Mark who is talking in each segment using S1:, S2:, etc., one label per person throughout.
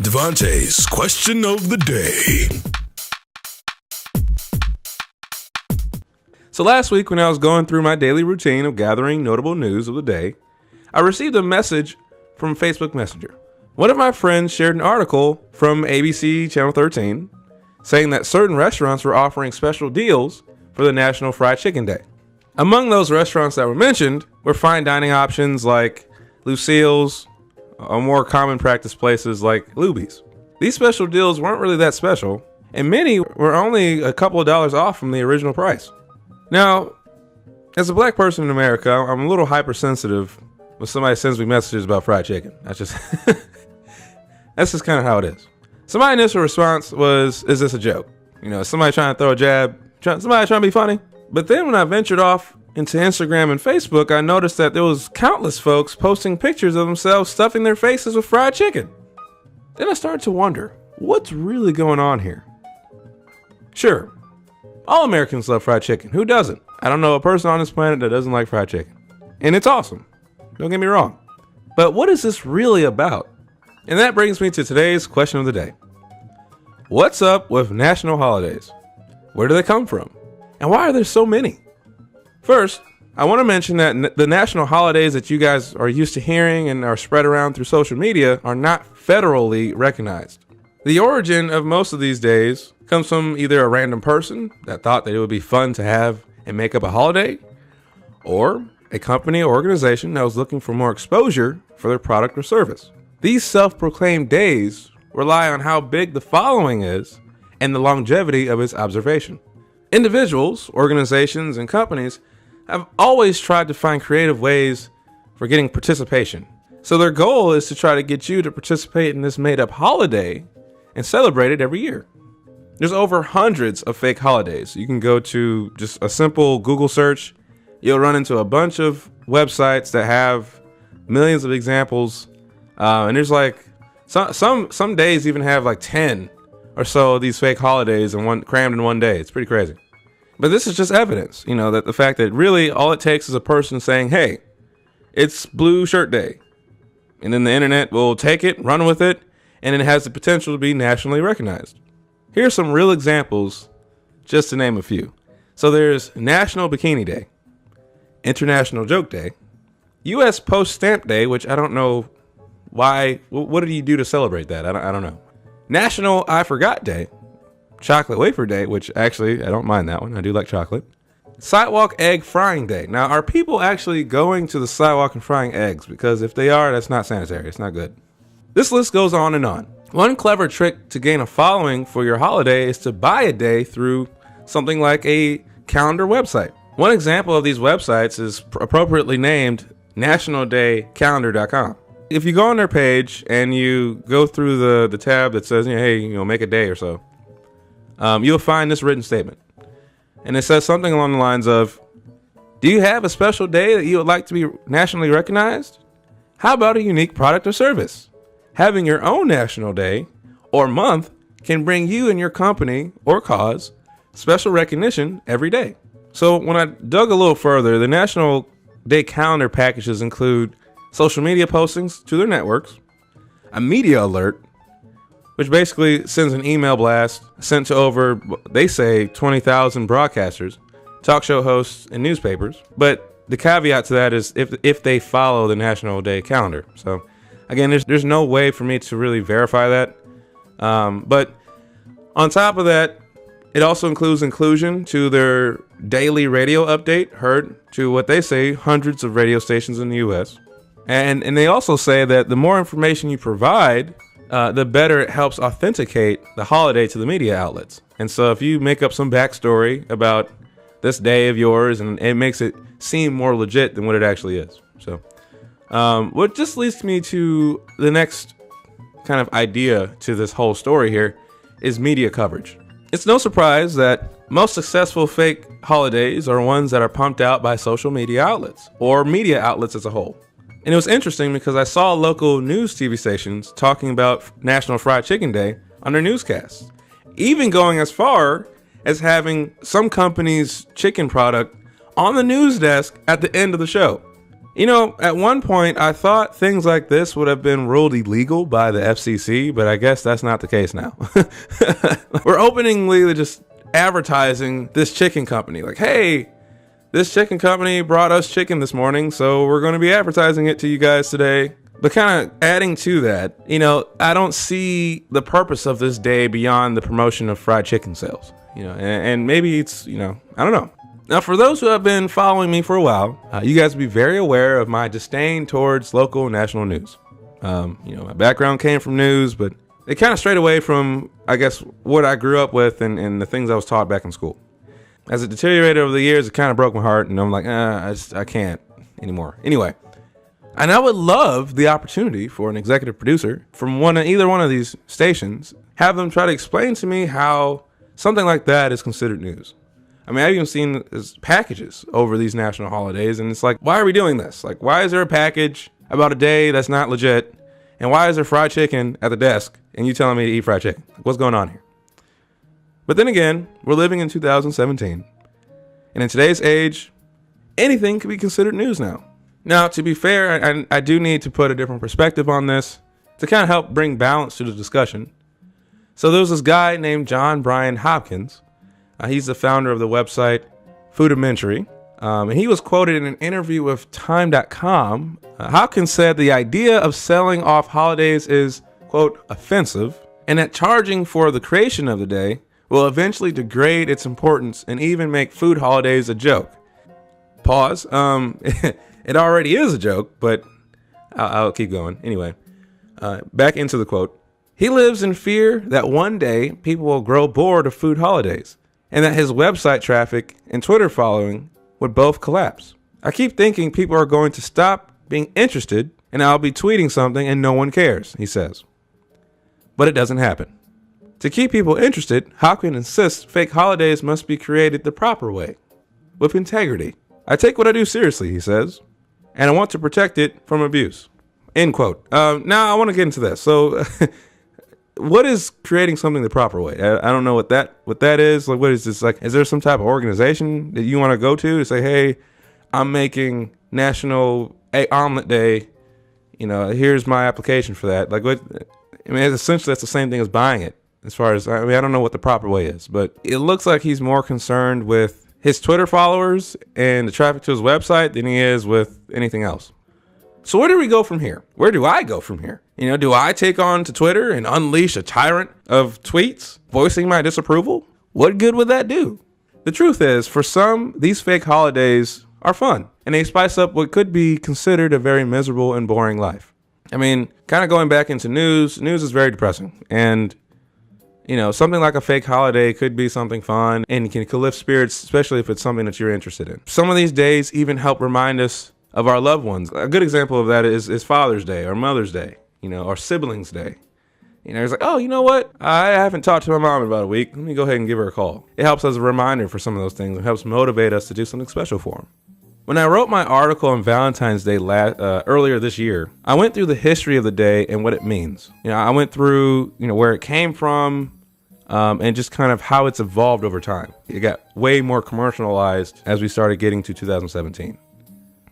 S1: Devontae's question of the day.
S2: So last week when I was going through my daily routine of gathering notable news of the day, I received a message from Facebook Messenger. One of my friends shared an article from ABC Channel 13 saying that certain restaurants were offering special deals for the National Fried Chicken Day. Among those restaurants that were mentioned were fine dining options like Lucille's, or more common practice places like Luby's. These special deals weren't really that special, and many were only a couple of dollars off from the original price. Now, as a black person in America, I'm a little hypersensitive when somebody sends me messages about fried chicken. That's just kind of how it is. So my initial response was, is this a joke? You know, somebody trying to throw a jab, somebody trying to be funny? But then when I ventured off into Instagram and Facebook, I noticed that there was countless folks posting pictures of themselves stuffing their faces with fried chicken. Then I started to wonder, what's really going on here? Sure, all Americans love fried chicken. Who doesn't? I don't know a person on this planet that doesn't like fried chicken. And it's awesome. Don't get me wrong. But what is this really about? And that brings me to today's question of the day. What's up with national holidays? Where do they come from? And why are there so many? First, I want to mention that the national holidays that you guys are used to hearing and are spread around through social media are not federally recognized. The origin of most of these days comes from either a random person that thought that it would be fun to have and make up a holiday, or a company or organization that was looking for more exposure for their product or service. These self-proclaimed days rely on how big the following is and the longevity of its observation. Individuals, organizations, and companies have always tried to find creative ways for getting participation. So their goal is to try to get you to participate in this made-up holiday and celebrate it every year. There's over hundreds of fake holidays. You can go to just a simple Google search. You'll run into a bunch of websites that have millions of examples. And there's like some days even have like 10 or so of these fake holidays crammed in one day. It's pretty crazy. But this is just evidence, that the fact that really all it takes is a person saying, hey, it's Blue Shirt Day. And then the internet will take it, run with it, and it has the potential to be nationally recognized. Here are some real examples, just to name a few. So there's National Bikini Day, International Joke Day, U.S. Post Stamp Day, which I don't know why. What did you do to celebrate that? I don't know. National I Forgot Day, Chocolate Wafer Day, which actually I don't mind that one. I do like chocolate. Sidewalk Egg Frying Day. Now, are people actually going to the sidewalk and frying eggs? Because if they are, that's not sanitary. It's not good. This list goes on and on. One clever trick to gain a following for your holiday is to buy a day through something like a calendar website. One example of these websites is appropriately named nationaldaycalendar.com. If you go on their page and you go through the tab that says, hey, make a day or so, you'll find this written statement. And it says something along the lines of, do you have a special day that you would like to be nationally recognized? How about a unique product or service? Having your own national day or month can bring you and your company or cause special recognition every day. So when I dug a little further, the National Day calendar packages include social media postings to their networks, a media alert, which basically sends an email blast sent to over, they say, 20,000 broadcasters, talk show hosts, and newspapers. But the caveat to that is if they follow the National Day calendar. So again, there's no way for me to really verify that. But on top of that, it also includes inclusion to their daily radio update, heard to what they say hundreds of radio stations in the U.S. And they also say that the more information you provide, the better it helps authenticate the holiday to the media outlets. And so if you make up some backstory about this day of yours, and it makes it seem more legit than what it actually is. So what just leads me to the next kind of idea to this whole story here is media coverage. It's no surprise that most successful fake holidays are ones that are pumped out by social media outlets or media outlets as a whole. And it was interesting because I saw local news TV stations talking about National Fried Chicken Day on their newscasts, even going as far as having some company's chicken product on the news desk at the end of the show. You know, at one point, I thought things like this would have been ruled illegal by the FCC, but I guess that's not the case now. We're openingly just advertising this chicken company. Like, hey, this chicken company brought us chicken this morning, so we're going to be advertising it to you guys today. But kind of adding to that, you know, I don't see the purpose of this day beyond the promotion of fried chicken sales. You know, and maybe it's, you know, I don't know. Now, for those who have been following me for a while, you guys will be very aware of my disdain towards local and national news. You know, my background came from news, but it kind of strayed away from, I guess, what I grew up with and the things I was taught back in school. As it deteriorated over the years, it kind of broke my heart, and I'm like, I can't anymore. Anyway, and I would love the opportunity for an executive producer from either one of these stations, have them try to explain to me how something like that is considered news. I mean, I've even seen packages over these national holidays, and it's like, why are we doing this? Like, why is there a package about a day that's not legit, and why is there fried chicken at the desk, and you telling me to eat fried chicken? Like, what's going on here? But then again, we're living in 2017, and in today's age, anything can be considered news now. Now, to be fair, I do need to put a different perspective on this to kind of help bring balance to the discussion. So there was this guy named John Brian Hopkins. He's the founder of the website Foodimentary, and he was quoted in an interview with Time.com. Hopkins said the idea of selling off holidays is, quote, offensive, and that charging for the creation of the day will eventually degrade its importance and even make food holidays a joke. Pause. It already is a joke, but I'll keep going. Anyway, back into the quote. He lives in fear that one day people will grow bored of food holidays, and that his website traffic and Twitter following would both collapse. I keep thinking people are going to stop being interested, and I'll be tweeting something and no one cares, he says. But it doesn't happen. To keep people interested, Hopkins insists fake holidays must be created the proper way, with integrity. I take what I do seriously, he says, and I want to protect it from abuse. End quote. Now I want to get into this. So what is creating something the proper way? I don't know what that is. Like, what is this? Like, is there some type of organization that you want to go to say, hey, I'm making National Egg Omelet Day. You know, here's my application for that. Like, what? I mean, essentially that's the same thing as buying it. As far as, I mean, I don't know what the proper way is, but it looks like he's more concerned with his Twitter followers and the traffic to his website than he is with anything else. So where do we go from here? Where do I go from here? You know, do I take on to Twitter and unleash a tyrant of tweets voicing my disapproval? What good would that do? The truth is, for some, these fake holidays are fun, and they spice up what could be considered a very miserable and boring life. I mean, kind of going back into news is very depressing. And, you know, something like a fake holiday could be something fun and can lift spirits, especially if it's something that you're interested in. Some of these days even help remind us of our loved ones. A good example of that is Father's Day or Mother's Day, you know, or Siblings Day. You know, it's like, oh, you know what? I haven't talked to my mom in about a week. Let me go ahead and give her a call. It helps as a reminder for some of those things. It helps motivate us to do something special for them. When I wrote my article on Valentine's Day earlier this year, I went through the history of the day and what it means. You know, I went through, you know, where it came from, and just kind of how it's evolved over time. It got way more commercialized as we started getting to 2017.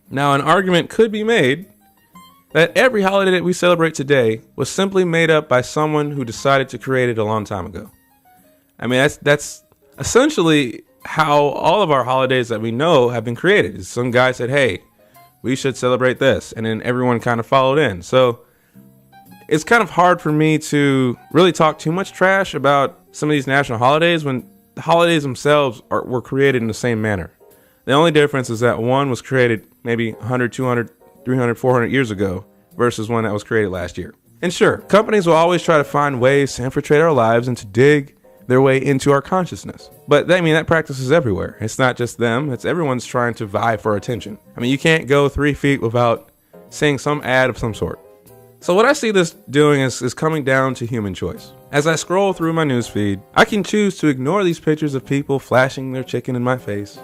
S2: Now, an argument could be made that every holiday that we celebrate today was simply made up by someone who decided to create it a long time ago. I mean, that's essentially how all of our holidays that we know have been created. Some guy said, hey, we should celebrate this, and then everyone kind of followed in. So it's kind of hard for me to really talk too much trash about some of these national holidays when the holidays themselves were created in the same manner. The only difference is that one was created maybe 100, 200, 300, 400 years ago versus one that was created last year. And sure, companies will always try to find ways to infiltrate our lives and to dig their way into our consciousness. But I mean, that practice is everywhere. It's not just them. It's everyone's trying to vie for attention. I mean, you can't go 3 feet without seeing some ad of some sort. So what I see this doing is coming down to human choice. As I scroll through my newsfeed, I can choose to ignore these pictures of people flashing their chicken in my face,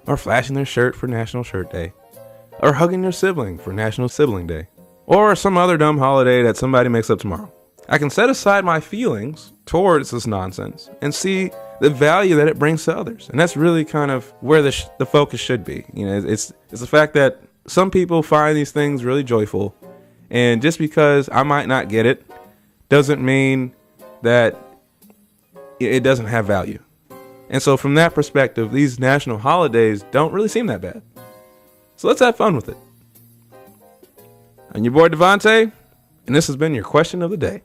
S2: or flashing their shirt for National Shirt Day, or hugging their sibling for National Sibling Day, or some other dumb holiday that somebody makes up tomorrow. I can set aside my feelings towards this nonsense and see the value that it brings to others. And that's really kind of where the focus should be. You know, it's the fact that some people find these things really joyful. And just because I might not get it doesn't mean that it doesn't have value. And so from that perspective, these national holidays don't really seem that bad. So let's have fun with it. I'm your boy Devontae, and this has been your question of the day.